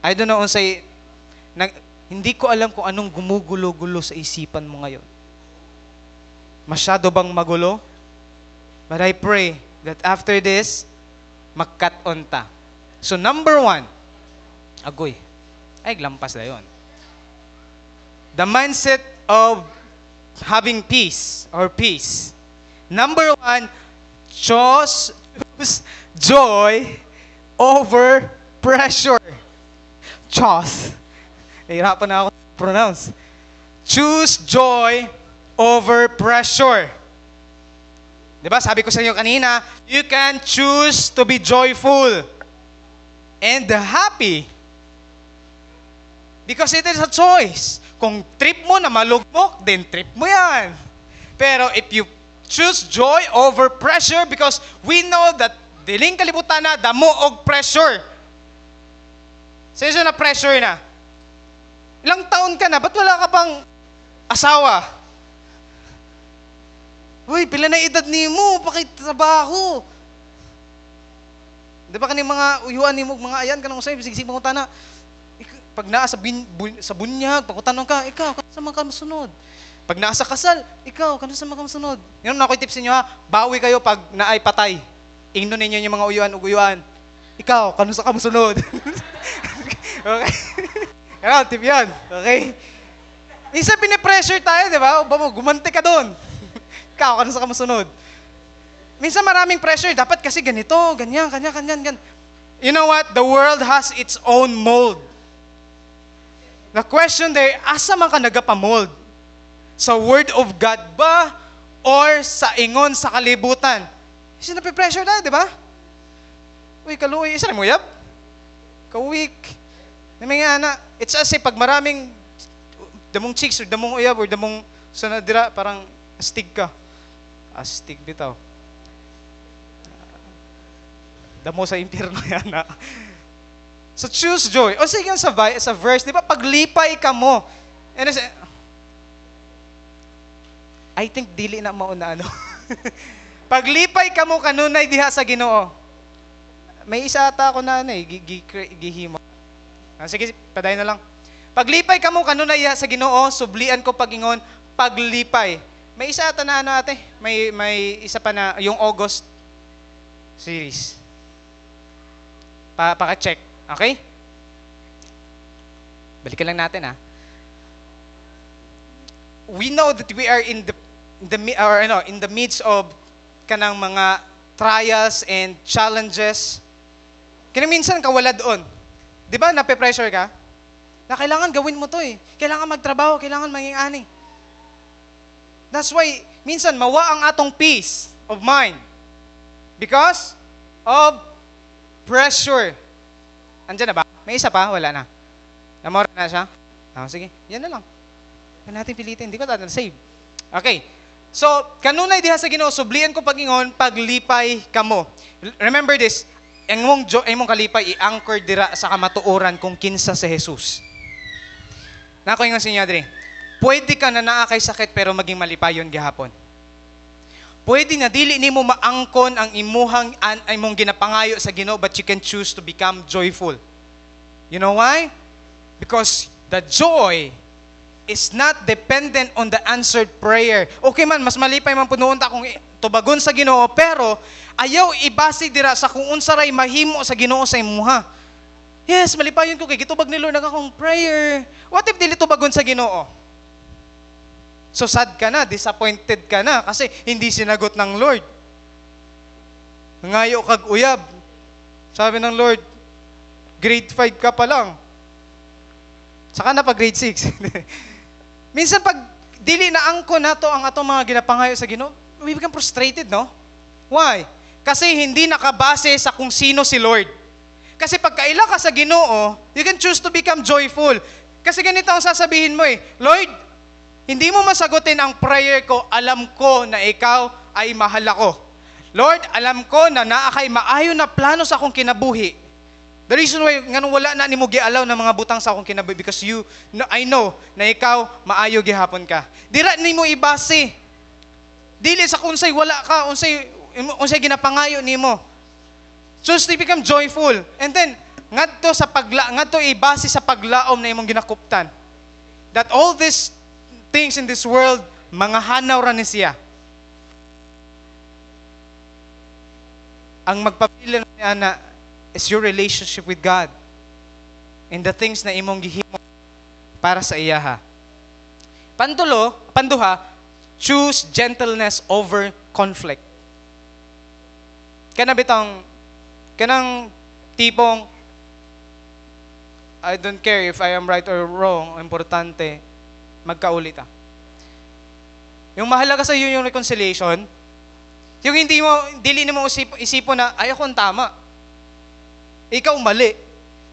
A: I don't know unsay hindi ko alam kung anong gumugulo-gulo sa isipan mo ngayon. Masyado bang magulo? But I pray that after this, magkat-on ta. So number 1, agoy, ay lampas na yun. The mindset of having peace or peace. Number 1, choose joy over pressure. Choose. Nahirapan na ako pronounce. Choose joy over pressure. Diba? Sabi ko sa inyo kanina, you can choose to be joyful and happy. Because it is a choice. Kung trip mo na malugmok, then trip mo yan. Pero if you choose joy over pressure, because we know that diling kalibutan na, damo og pressure. Sa na pressure na. Ilang taon ka na, ba't wala ka pang asawa? Uy, pila na edad ni mo, pakitrabaho. Di ba kaning mga uyuan ni mo, mga ayan ka nang usay, bisig-bisig mga utana. Pag naa sa bunyag, pagkutanong ka, ikaw, kano sa mga kamusunod? Pag naa sa kasal, ikaw, kano sa mga kamusunod? Yun na ako'y tips ninyo ha, bawi kayo pag naay patay. Ingno ninyo yung mga uyuan. Ikaw, kano sa kamusunod? Okay? Kaya, tip yan. Okay? Minsan pinipressure tayo, di ba? O ba mo, gumanti ka doon. Ikaw, kano sa kamusunod? Minsan maraming pressure. Dapat kasi ganito, ganyan. You know what? The world has its own mold. The question there, asa man ka nagapamold? Sa Word of God ba? Or sa ingon sa kalibutan? Kasi napipressure na, di ba? Uy, kaluoy, isa rin mo yap? Ka-weak. Naming ana, it's as if pag maraming damong chicks or damong uyab or damong sanadira, parang astig ka. Astig bitaw. Damo sa impyerno yan ha. So choose joy. O sige sa verse, di ba? Paglipay ka mo. And I think dili na mauna ano. Paglipay ka mo kanunay diha sa Ginoo. May isa ata ako na gihimo. Sige, paday na lang. Paglipay ka mo kanunay diha sa Ginoo, sublian ko pagingon, paglipay. May isa ata na ano ate? May isa pa na yung August series. Paka-check. Okay? Balikan lang natin ha. We know that we are in the midst of kanang mga trials and challenges. Kaya minsan kawala doon. 'Di ba nape-pressure ka? Na kailangan gawin mo 'to eh. Kailangan magtrabaho, kailangan maging ani. That's why minsan mawa ang atong peace of mind because of pressure. Andiyan na ba? May isa pa? Wala na. Namora na siya? Sige. Yan na lang. Yan natin pilitin. Hindi ko tayo save. Okay. So, kanunay diha sa Ginoo, sublian ko pagingon, paglipay kamo. Remember this. Ang mong kalipay, i-anchor dira sa kamatuoran kung kinsa si Jesus. Nako ingon sa inyo, Adri. Pwede ka na naakay sakit pero maging malipayon gihapon. Pwede na dili nimo maangkon ang imong ginapangayo sa Ginoo, but you can choose to become joyful. You know why? Because the joy is not dependent on the answered prayer. Okay man, mas malipay man punuon ta kung tubagon sa Ginoo, pero ayaw ibasi dira sa kung unsa ray mahimo sa Ginoo sa imuha. Yes, malipayon ko kay gitubag ni Lord akong prayer. What if dili tubagon sa Ginoo? So sad ka na, disappointed ka na kasi hindi sinagot ng Lord. Ngayo kag uyab. Sabi ng Lord, grade 5 ka pa lang. Saka na pa grade 6. Minsan pag dili na angko nato ang atong mga ginapangayo sa Ginoo, we become frustrated, no? Why? Kasi hindi nakabase sa kung sino si Lord. Kasi pag kaila ka sa Ginoo, you can choose to become joyful. Kasi ganito ang sasabihin mo eh, Lord, hindi mo masagutin ang prayer ko, alam ko na ikaw ay mahal ako. Lord, alam ko na naakay maayo na plano sa akong kinabuhi. The reason why nganong wala na nimo gialaw na mga butang sa akong kinabuhi because I know na ikaw maayo gihapon ka. Dira nimo ibase. Dili sa unsay wala ka, unsay ginapangayo nimo. Choose to become joyful. And then ngadto ibase sa paglaom na imong ginakuptan. That all these things in this world, mga hanaw ra ni siya. Ang magpapili na is your relationship with God and the things na imong gihimo para sa iya ha. Panduha, choose gentleness over conflict. Kanang tipong, I don't care if I am right or wrong, importante, magkaulit. Yung mahalaga sa iyo yung reconciliation, yung dili mo isipon na, ay ako ang tama. Ikaw mali.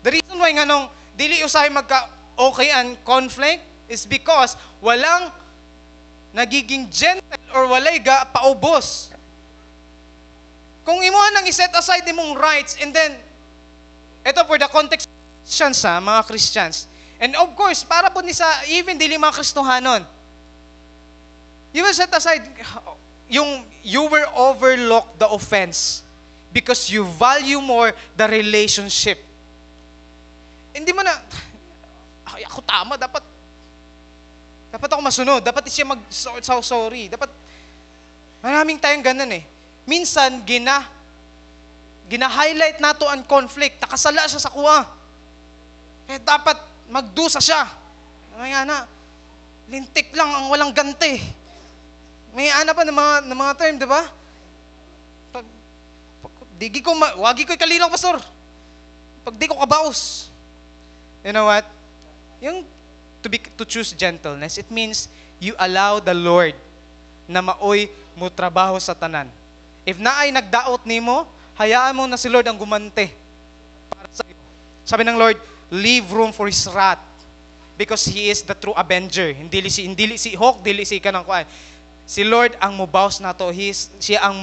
A: The reason why nga nung dili usahay magka-okayan conflict is because walang nagiging gentle or walay paubos. Kung imo nang i-set aside imong rights and then, ito for the context sa mga Christians. And of course, para po ni sa even dili mga Kristohanon, you will set aside you were overlooked the offense because you value more the relationship. Hindi mo na, ay, ako tama, dapat ako masunod, dapat siya sorry, dapat, maraming tayong ganun eh. Minsan, gina-highlight nato ang conflict, nakasala siya sa kuha. Eh, dapat magdusa siya. May ana, lintik lang ang walang ganti. May ana pa ng mga term, di ba? Wagi ko'y kalinaw, pastor. Pag di ko kabaos. You know what? Yung to choose gentleness, it means you allow the Lord na maoy mo trabaho sa tanan. If naay nagdaot nimo, hayaan mo na si Lord ang gumante para sa iyo. Sabi ng Lord, leave room for His wrath because He is the true avenger. Hindi si Hawk, dili si kanang kuan. Si Lord ang mubaws nato. Siya ang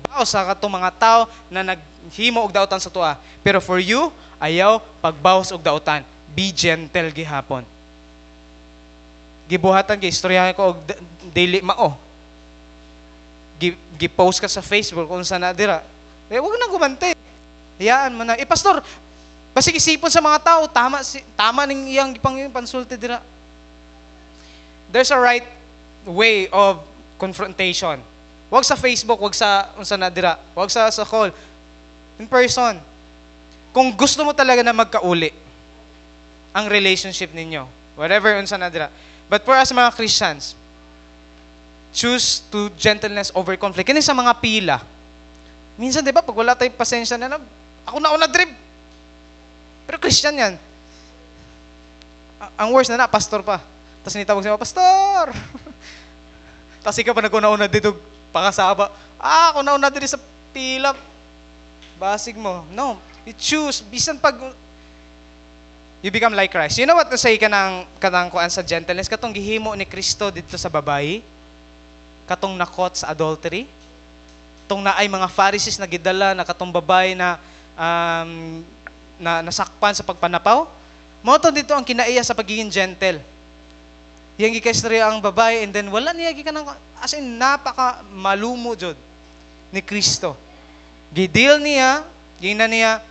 A: bawas sa katong mga tao na naghimo og daotan sa tuwa. Pero for you, ayaw pagbawas og daotan. Be gentle gihapon. Gibuhatan kay istoryahan ko og daily mao. Gi-post ka sa Facebook kung saan na dira. Huwag nang gumante. Hayaan mo na. Pastor, basig isipon sa mga tao, tama ning iyang pansulti dira. There's a right way of confrontation. Huwag sa Facebook, huwag sa unsa na dira. Huwag sa call. In person. Kung gusto mo talaga na magkauli ang relationship ninyo, whatever unsa na dira. But for us mga Christians, choose to gentleness over conflict. Kini sa mga pila. Minsan, di ba, pag wala tayong pasensya na, ako na drip. Pero Christian yan. Ang worst na pastor pa. Tapos nitawag siya, pastor! Tapos ikaw pa nag-una-una dito, pakasaba. Ako na-una dito sa pila. Basig mo. No. You choose. Bisan pag you become like Christ. You know what to say kanang kuan sa gentleness? Katong gihimo ni Kristo dito sa babayi. Katong nakot sa adultery, tong naay mga Pharisees na gidala na katong babae na nasakpan sa pagpanapaw, mao to dito ang kinaiya sa pagiging gentle. Yang gikaistorya ang babae and then wala niya gikanang as in napaka malumo jud ni Kristo. Gidil niya, gina niya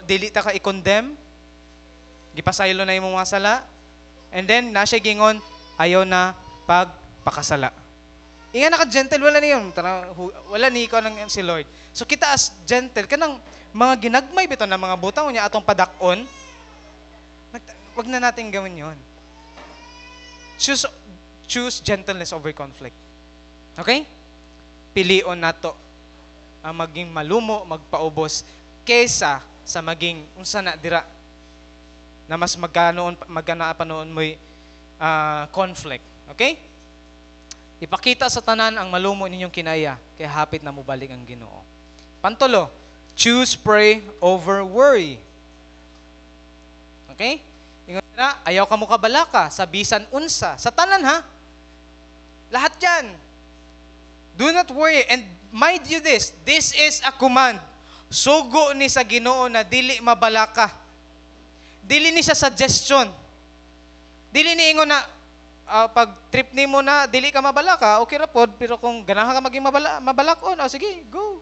A: dili ta ka i-condemn. Gipasaylo na imong mga sala. And then na siya gingon ayaw na pagpakasala. Inga naka-gentle, wala niyon. Wala ni ko ng si Lord. So kita as gentle, kanang mga ginagmay bito na mga butang niya atong padakon, wag na natin gawin yon. Choose gentleness over conflict. Okay? Pilion nato ang maging malumo, magpaubos, kesa sa maging unsa na dira na mas magana noon mo'y conflict. Okay? Ipakita sa tanan ang malumo ninyong kinaya, kaya hapit na mubalik ang Ginoo. Pantulo, choose pray over worry. Okay? Ingon na, ayaw ka mo kabalaka, sa bisan unsa. Sa tanan ha? Lahat yan. Do not worry. And mind you this is a command. Sugo ni sa Ginoo na dili mabalaka. Dili ni sa suggestion. Dili ni ingon na, pag trip ni mo na dili ka mabalaka, okay ra pod, pero kung ganahan ka maging mabalakon, sige, go.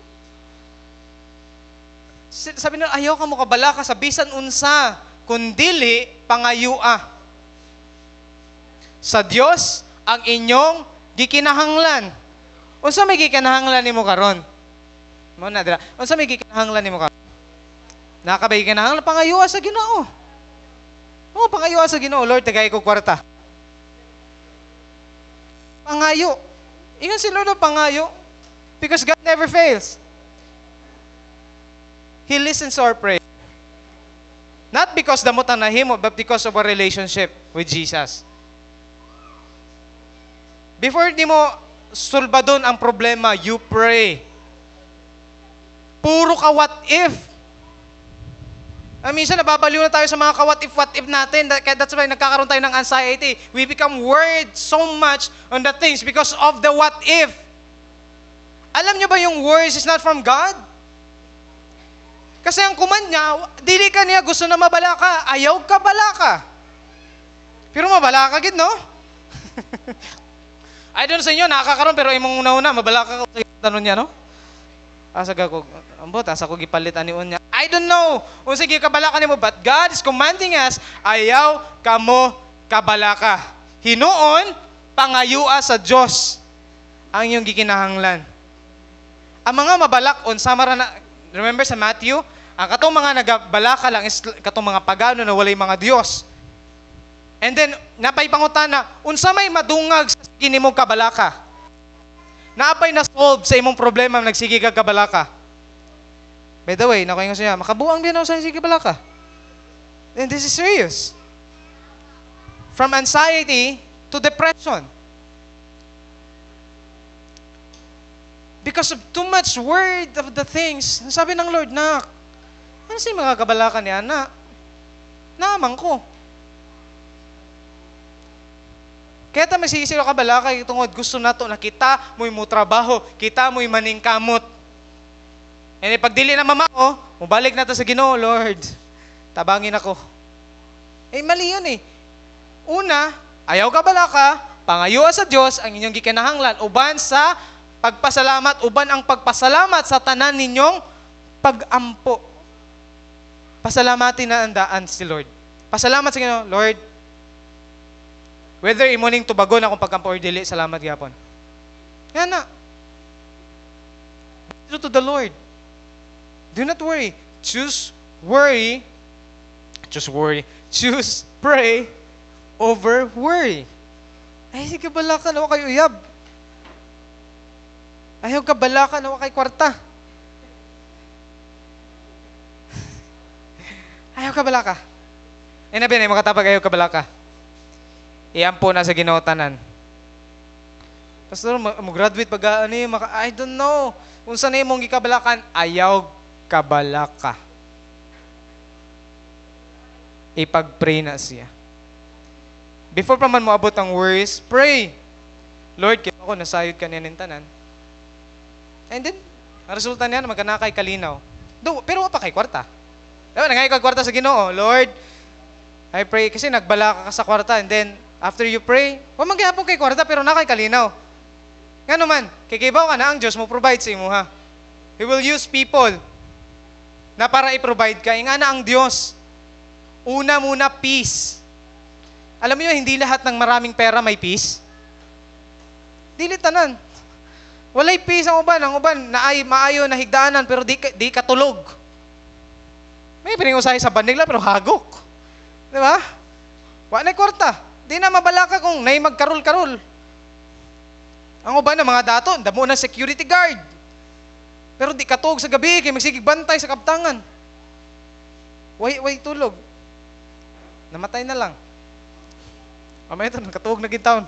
A: Sabi na, ayaw ka mo kabalaka sa bisan unsa, kun dili pangayua. Sa Dios ang inyong gikinahanglan. Unsa may gikinahanglan nimo karon? Mo na dira. Unsa may gikinahanglan nimo ka? Nakabay kinahanglan pangayuwa sa Ginoo. Oh, pangayuwa sa Ginoo, Lord, tagay ko kwarta. Pangayo. Ingon si Lord ang pangayo. Because God never fails. He listens to our prayer. Not because damutan na himo, but because of our relationship with Jesus. Before di mo sulbadon ang problema, you pray. Puro ka what if. Minsan nababaliw na tayo sa mga what if natin. That's why nagkakaroon tayo ng anxiety. We become worried so much on the things because of the what if. Alam niyo ba yung worries is not from God? Kasi ang command niya, dili ka niya gusto na mabala ka, ayaw ka bala ka. Pero mabala ka gid, no? I don't know sa inyo, nakakaroon, pero imong una-una, mabala ka sa tanong niya, no? Asa ko, ambot, asa ko gipalitan ni unya. I don't know, kung sige kabala ka nimo, but God is commanding us, ayaw ka mo kabala ka. Hinuon, pangayua sa Diyos ang iyong gikinahanglan. Ang mga mabalakon, samara na, remember sa Matthew, ang katong mga nagabalaka lang is katong mga pagano na walay mga Dios. And then, napay pangutana, unsa may madungag sa sige nimong kabalaka? Napay na-solve sa imong problema nagsige kag kabalaka? By the way, nakuha nga siya, makabuang din ako sa sige kabalaka. And this is serious. From anxiety to depression. Because of too much worry of the things, sabi ng Lord, na, ano siya mga kabalakan niya, na, naman ko. Kaya ta masisiro kabalaka, tungod gusto na to, na kita mo'y mo trabaho, kita mo'y maningkamot. And pagdili na mamao, mubalik na to sa Ginoo, Lord, tabangin ako. Mali yun eh. Una, ayaw kabalaka, pangayuwa sa Diyos, ang inyong gikinahanglan, uban sa pagpasalamat, uban ang pagpasalamat sa tanan ninyong pag-ampo. Pasalamatin na ang daan si Lord. Pasalamat sa Ginoo, Lord, whether imoning tubagon akong pag-ampo or dili, salamat gyapon. Yan na. True to the Lord. Do not worry. Choose pray over worry. Ay, sige bala ka na kayo uyab. Ayaw ka bala ka na kay kwarta. Ayaw ka bala ka. Nabi na, makatapag ayaw ka bala ka. Iampo na sa Ginoo tanan. Pastor, mag-graduate pag I don't know. Kung saan mong gikabalakan, ayaw kabala ka. Ipag-pray na siya. Before pa man mo abot ang worries, pray. Lord, kaya ako nasayod ka niya ng tanan. And then, ang resulta niya, magkanakay kalinaw. Pero pa kay kwarta. Nangay kay kwarta sa Ginoo. Lord, I pray, kasi nagbala ka sa kwarta, and then, after you pray, huwag mangyapon kay kwarta, pero nakay kalinaw. Nga naman, kikibaw ka na, ang Diyos mo provide sa imo, ha? He will use people na para i-provide ka. Nga na ang Diyos. Una muna, peace. Alam niyo, hindi lahat ng maraming pera may peace. Dili tanan. Walay peace ang uban. Ang uban, maayo na higdaanan, pero di katulog. May piningusahe sa bandig lang, pero hagok. Di ba? Wa na kwarta. Di na mabala ka kung nay magkarol-karol. Ang uban ng mga dato, damo ng security guard. Pero di katulog sa gabi, kaya magsigig bantay sa kaptangan. Way tulog. Namatay na lang. Mamaya ito, nakatulog na gitaon.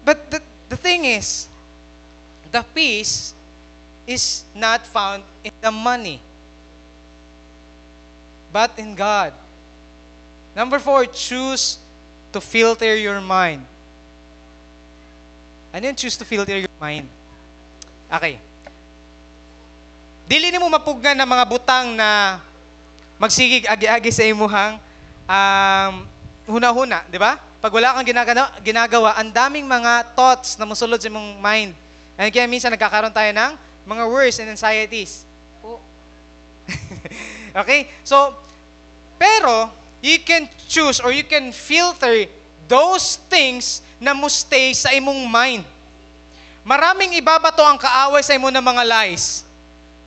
A: But the thing is, the peace is not found in the money, but in God. Number 4, choose to filter your mind. Ano yung choose to filter your mind? Okay. Dili nimo mapugnan ng mga butang na magsigig agi-agi sa imuhang huna-huna, di ba? Pag wala kang ginagawa, ang daming mga thoughts na musulod sa imong mind. And kaya minsan nagkakaroon tayo ng mga worries and anxieties. Oh. Okay? So, pero, you can choose or you can filter those things na mustay sa imong mind. Maraming ibabato ang kaaway sa imo ng mga lies.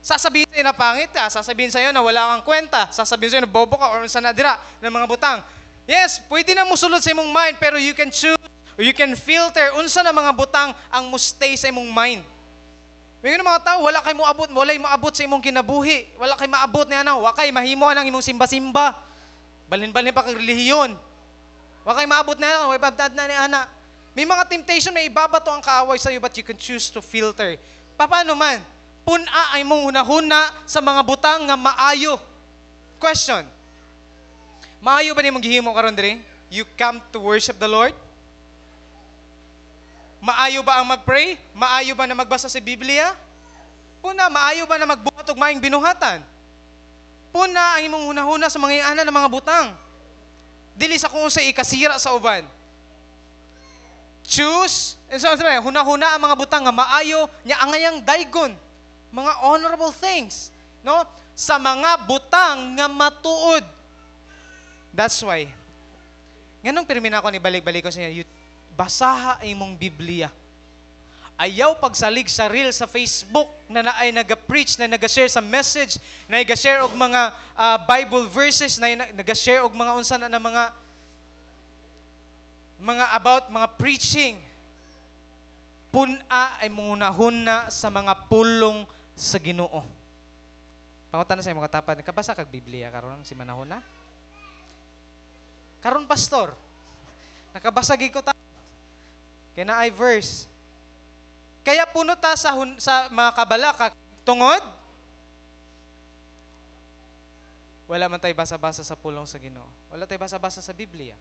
A: Sasabihin sa'yo na pangit ka, sasabihin sa'yo na wala kang kwenta, sasabihin sa'yo na bobo ka or sa nadira ng mga butang. Yes, pwede na musulod sa imong mind, pero you can choose, or you can filter unsa na mga butang ang mustay sa imong mind. May mga tao, wala kay moabot, wala maabot sa imong kinabuhi. Wala kay maabot na ano, wakay mahimo ang imong simba-simba. Balin-balin pa kang relihiyon. Wakay maabot na ano, wababdad na ni ana. May mga temptation na ibabato ang kaaway sa iyo, but you can choose to filter. Paano man? Puna ay mong hunahuna sa mga butang nga maayo. Question. Maayo ba ni mong gihimo karon diri? You come to worship the Lord? Maayo ba ang mag-pray? Maayo ba na magbasa sa Biblia? Puna, maayo ba na magbuhat og maayong binuhatan? Puna ang imong hunahuna sa mga iana ng mga butang. Dili sa kung sa ikasira sa uban. Choose, hunahuna ang mga butang nga maayo nya angayang daygon. Mga honorable things, no? Sa mga butang nga matuod. That's why. Nganong pirmina ko ni balik-balik ko sa inyo, basaha imong Biblia. Ayaw pagsalig sa reel sa Facebook na naay naga-preach, na naga-share sa message, na naga-share og mga Bible verses, na naga-share og mga unsa na mga about mga preaching. Puna ay munahuna sa mga pulong sa Ginoo. Pangutan na sa mga tapad, kabasa kag Biblia karon si manahuna? Karon pastor, nakabasa gid ko ta. Kaya na ay verse. Kaya puno ta sa mga kabalaka tungod wala man tayo basa-basa sa pulong sa Ginoo. Wala tayo basa-basa sa Biblia.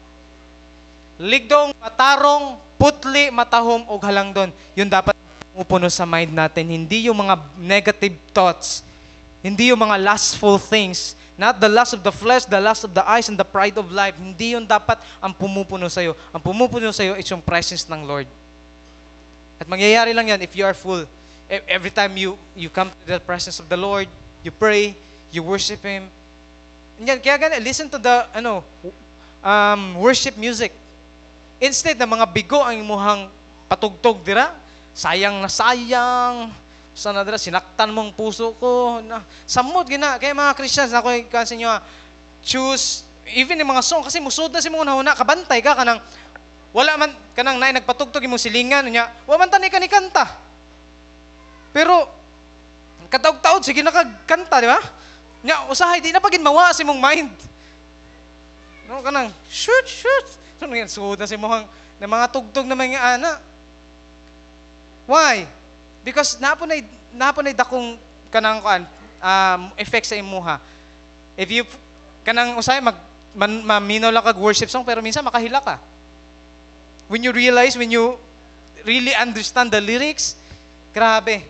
A: Ligdong, matarong, putli, matahom, o halangdon. Yun dapat umupuno sa mind natin. Hindi yung mga negative thoughts. Hindi yung mga lustful things. Not the lust of the flesh, the lust of the eyes, and the pride of life. Hindi yun dapat ang pumupuno sa'yo. Ang pumupuno sa'yo is yung presence ng Lord. At mangyayari lang yan if you are full. Every time you come to the presence of the Lord, you pray, you worship Him. Yan, kaya ganun, listen to the worship music. Instead na mga bigo ang imuhang patugtog dira, sayang na sayang, sana dira sinaktan mong puso ko, na samot gina. Kaya mga Christians, ako kasi inyo, choose even yung mga song kasi musud na si mga nahuna, kabantay ka kanang wala man kanang nay nagpatugtog imong silingan nya, wa man tani ni kanta. Pero kataog-taod sige na kagkanta, di ba? Nya usahay di na pagin mawa sa imong mind. No kanang shoot. So yan suod na si mohang na mga tugtog na mga ana. Why? Because napunay dakong kanang effect sa imuha. If you kanang usay maminaw lang kag worship song pero minsan makahila ka. When you really understand the lyrics, grabe.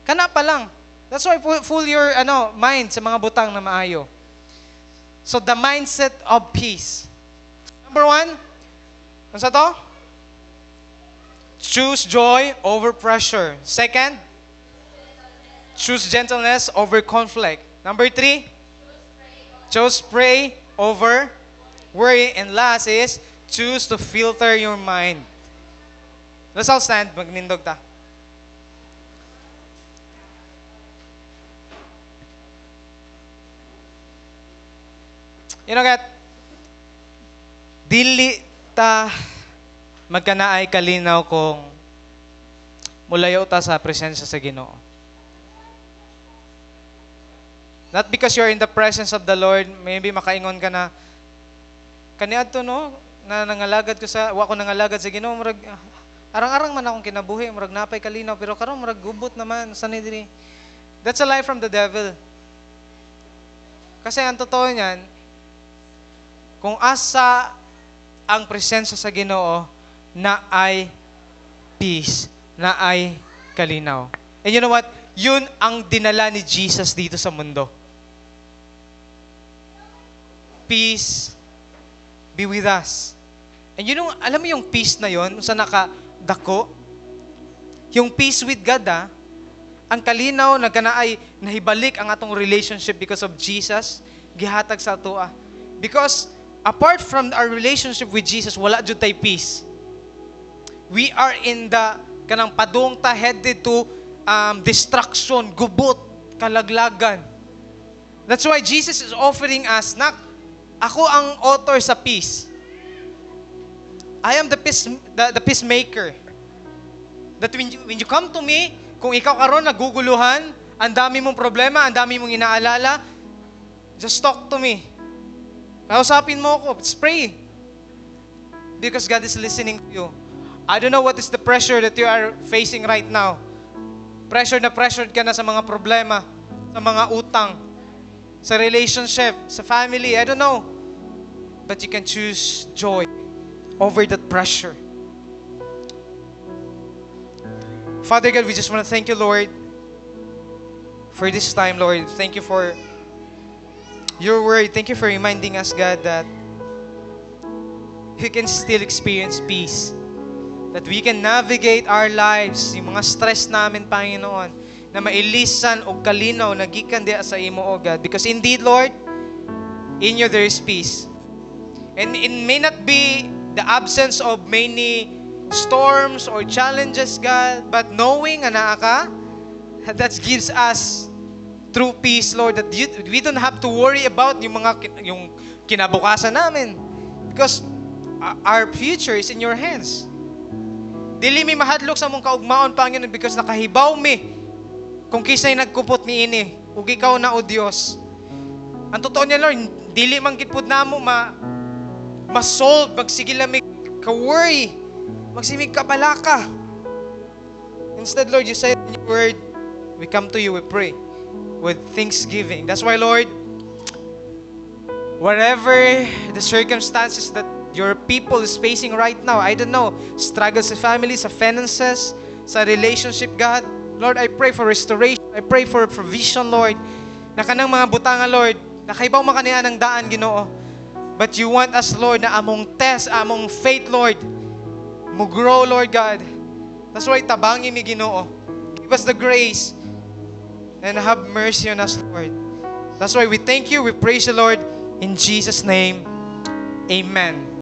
A: Kana pa lang. That's why full your mind sa mga butang na maayo. So the mindset of peace. Number 1, ano sa to? Choose joy over pressure. Second, choose gentleness over conflict. Number 3, choose pray over worry. And last is, choose to filter your mind. Let's all stand. Magnindog ta. You know, dili ta magkanaay kalinaw kung mulayo ta sa presensya sa Ginoo. Not because you're in the presence of the Lord, maybe makaingon ka na, kaniadto no, na nangalagad ko sa, wa ko nangalagad sa Ginoo, murag, arang-arang man akong kinabuhi, murag napay kalinaw, pero karon murag gubot naman, sanay diri. That's a lie from the devil. Kasi ang totoo niyan, kung asa ang presensya sa Ginoo na ay peace, na ay kalinaw. And you know what? Yun ang dinala ni Jesus dito sa mundo. Peace be with us. And you know, alam mo yung peace na yon sa nakadako? Yung peace with God, ang kalinaw na kanaay nahibalik ang atong relationship because of Jesus, gihatag sa ato. Because apart from our relationship with Jesus, wala jud tay peace. We are in the kanang padung ta headed to destruction, gubot, kalaglagan. That's why Jesus is offering us, nak, ako ang author sa peace. I am the peacemaker. That when you come to me, kung ikaw karon naguguluhan, ang dami mong problema, ang dami mong inaalala, just talk to me. Kausapin mo ako. Let's pray. Because God is listening to you. I don't know what is the pressure that you are facing right now. Pressured ka na sa mga problema, sa mga utang, sa relationship, sa family, I don't know. But you can choose joy over that pressure. Father God, we just want to thank you, Lord, for this time, Lord. Thank you for your word. Thank you for reminding us, God, that we can still experience peace. That we can navigate our lives, yung mga stress namin, Panginoon, na mailisan o kalinaw, nagikan diya sa imo, O God. Because indeed, Lord, in you there is peace. And it may not be the absence of many storms or challenges, God, but knowing na ka, that gives us true peace, Lord, that we don't have to worry about yung kinabukasan namin. Because our future is in your hands. Dili mi mahadlok sa mong kaugmaon, Panginoon, because nakahibaw mi kung kisay nagkupot ni ini, ug ikaw na, O Dios. Ang totoo niya, Lord, dili man gid pud namo ma-solve, magsigil mi ka-worry, magsimig kabalaka. Instead, Lord, you said in your word, we come to you, we pray with thanksgiving. That's why, Lord, whatever the circumstances that your people is facing right now, I don't know, struggles sa family, sa finances, sa relationship, God, Lord, I pray for restoration. I pray for provision, Lord. Na kanang mga butangan, Lord, nakaibaw makaniya ng daan, Ginoo. But you want us, Lord, na among test, among faith, Lord, mo grow, Lord God. That's why tabangi mi, Ginoo. Give us the grace and have mercy on us, Lord. That's why we thank you, we praise you, Lord. In Jesus' name, amen.